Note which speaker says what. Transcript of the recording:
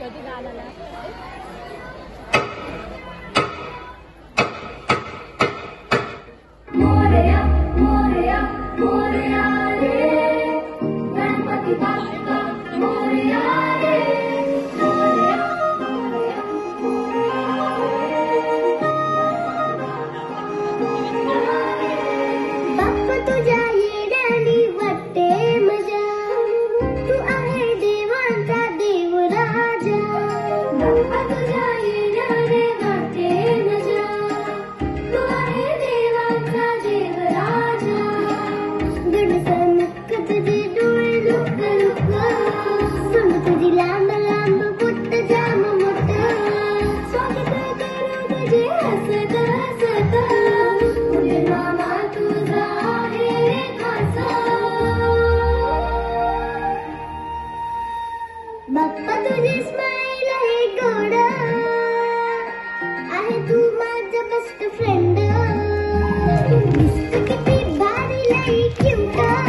Speaker 1: कधी झाला
Speaker 2: मोरया मोरया मोरया रे गणपती बाप्पा मोरया रे मोरया मोरया बाप्पा तुझ्या येण्याने वाटते मजा तू आहे देवांचा देव राजा बाप्पा तुझ्या येण्याने वाटते मजा तू आहे देवांचा देव राजा गणसनक तुझे डोळे लुक लुक सोन तुझी लांब लांब पुट्ट जाम मोठ स्वागत करू तुझे हसत हसत मुले मामा तुझा आहे रे खासा बाप्पा तुझी स्माईल आहे गोड आहे तू माझा बेस्ट फ्रेंड दिसत किती भारी लई क्यूट